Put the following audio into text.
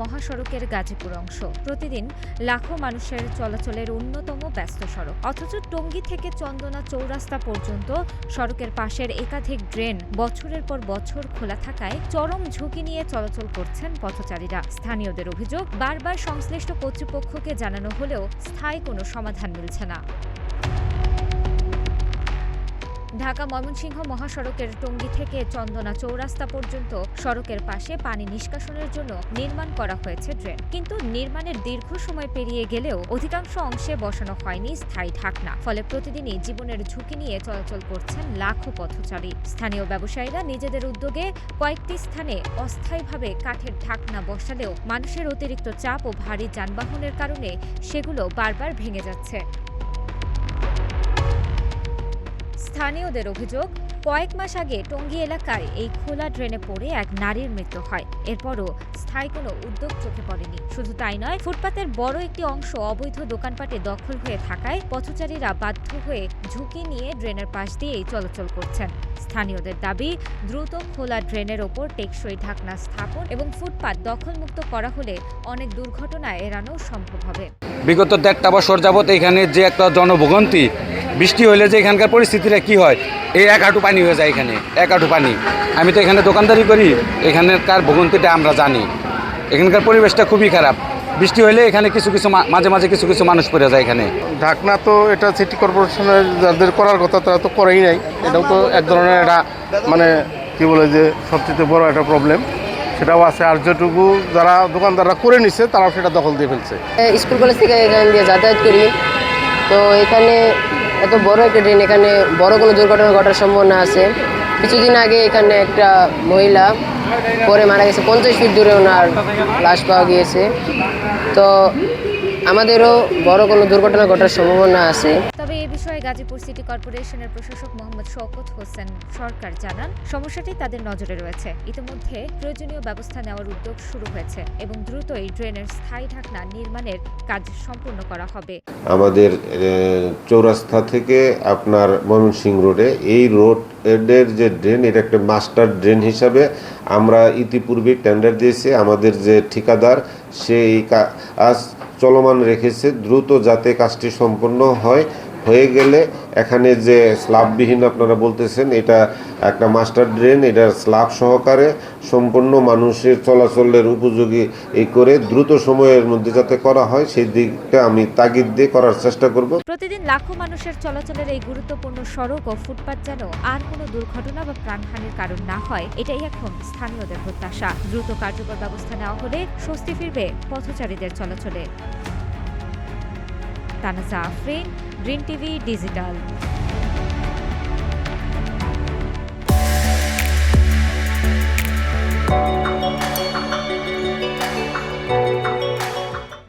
মহাসড়কের গাজীপুর অংশ প্রতিদিন লাখো মানুষের চলাচলের অন্যতম ব্যস্ত সড়ক। অথচ টঙ্গী থেকে চন্দনা চৌরাস্তা পর্যন্ত সড়কের পাশের একাধিক ড্রেন বছরের পর বছর খোলা থাকায় চরম ঝুঁকি নিয়ে চলাচল করছেন পথচারীরা। স্থানীয়দের অভিযোগ, বারবার সংশ্লিষ্ট কর্তৃপক্ষকে জানানো হলেও স্থায়ী কোনো সমাধান মিলছে না। ঢাকা ময়মনসিংহ মহাসড়কের টঙ্গী থেকে চন্দনা চৌরাস্তা পর্যন্ত সড়কের পাশে পানি নিষ্কাশনের জন্য নির্মাণ করা হয়েছে ড্রেন, কিন্তু নির্মাণের দীর্ঘ সময় পেরিয়ে গেলেও অধিকাংশ অংশে বসানো হয়নি স্থায়ী ঢাকনা। ফলে প্রতিদিনই জীবনের ঝুঁকি নিয়ে চলাচল করছেন লাখো পথচারী। স্থানীয় ব্যবসায়ীরা নিজেদের উদ্যোগে কয়েকটি স্থানে অস্থায়ীভাবে কাঠের ঢাকনা বসালেও মানুষের অতিরিক্ত চাপ ও ভারী যানবাহনের কারণে সেগুলো বারবার ভেঙে যাচ্ছে। স্থানীয়দের অভিযোগ, কয়েক মাস আগে টঙ্গী এলাকায় এই খোলা ড্রেনে পড়ে এক নারীর মৃত্যু হয়। এরপরও স্থায়ী কোনো উদ্যোগ চোখে পড়েনি। শুধু তাই নয়, ফুটপাতের বড় একটি অংশ অবৈধ দোকানপাটে দখল হয়ে থাকায় পথচারীরা বাধ্য হয়ে ঝুঁকি নিয়ে ড্রেনের পাশ দিয়েই চলাচল করছেন। স্থানীয়দের দাবি, দ্রুত খোলা ড্রেনের ওপর টেকসই ঢাকনা স্থাপন এবং ফুটপাত দখলমুক্ত করা হলে অনেক দুর্ঘটনা এড়ানো সম্ভব হবে। বিগত ১.৫ বছর যাবত এখানে যে একটা জনভোগান্তি, বৃষ্টি হলে যে এখানকার পরিস্থিতিটা কি হয়, এই এক হাঁটু পানি হয়ে যায়। এখানে এক হাঁটু পানি। আমি তো এখানে দোকানদারি করি, এখানকার ভোগান্তিটা আমরা জানি। এখানকার পরিবেশটা খুবই খারাপ। বৃষ্টি হলে এখানে মাঝে মাঝে কিছু মানুষ পড়ে যায়। এখানে ঢাকনা তো এটা সিটি কর্পোরেশনের যাদের করার কথা তারা তো করেই নাই। এটাও তো এক ধরনের একটা মানে কি বলে যে সবচেয়ে বড় একটা প্রবলেম, সেটাও আছে। আর যেটুকু যারা দোকানদাররা করে নিচ্ছে তারাও সেটা দখল দিয়ে ফেলছে। স্কুল কলেজ থেকে এখান দিয়ে যাতায়াত করি, তো এখানে এত বড় একটা ড্রেন, এখানে বড় কোনো দুর্ঘটনা ঘটার সম্ভাবনা আছে। কিছুদিন আগে এখানে একটা মহিলা পরে মারা গেছে, 50 ফিট দূরে ওনার লাশ পাওয়া গিয়েছে। তো আমাদেরও বড় কোনো দুর্ঘটনা ঘটার সম্ভাবনা আছে। তবে এ বিষয়ে গাজীপুর সিটি কর্পোরেশনের প্রশাসক মোহাম্মদ শওকত হোসেন সরকার জানান, সমস্যাটি তাদের নজরে রয়েছে। ইতিমধ্যে প্রয়োজনীয় ব্যবস্থা নেওয়ার উদ্যোগ শুরু হয়েছে এবং দ্রুতই ড্রেনের স্থায়ী ঢাকনা নির্মাণের কাজ সম্পূর্ণ করা হবে। আমাদের চৌরাস্তা থেকে আপনার ময়মনসিংহ রোডে এই রোডের যে ড্রেন, এটা একটা মাস্টার ড্রেন হিসাবে আমরা ইতিপূর্বে টেন্ডার দিয়েছি। আমাদের যে ঠিকাদার সে এই কাজ চলমান রেখেছে, দ্রুত যাতে কাজটি সম্পন্ন হয়ে গেলে এখানে যে স্ল্যাববিহীন আপনারা বলতেছেন, এটা একটা মাস্টার ড্রেন, এটা স্ল্যাব সহকারে সম্পূর্ণ মানুষের চলাচলের উপযোগী করে দ্রুত সময়ের মধ্যে যাতে করা হয় সেই দিকটা আমি তাগিদ দিয়ে করার চেষ্টা করব। প্রতিদিন লাখো মানুষের চলাচলের এই গুরুত্বপূর্ণ সড়ক ও ফুটপাত যেন আর কোনো দুর্ঘটনা বা প্রাণহানির কারণ না হয়, এটাই এখন স্থানীয়দের প্রত্যাশা। দ্রুত কার্যকর ব্যবস্থা নেওয়া হলে স্বস্তি ফিরবে পথচারীদের চলাচলে। তানাজা আফরিন, গ্রিন টিভি ডিজিটাল।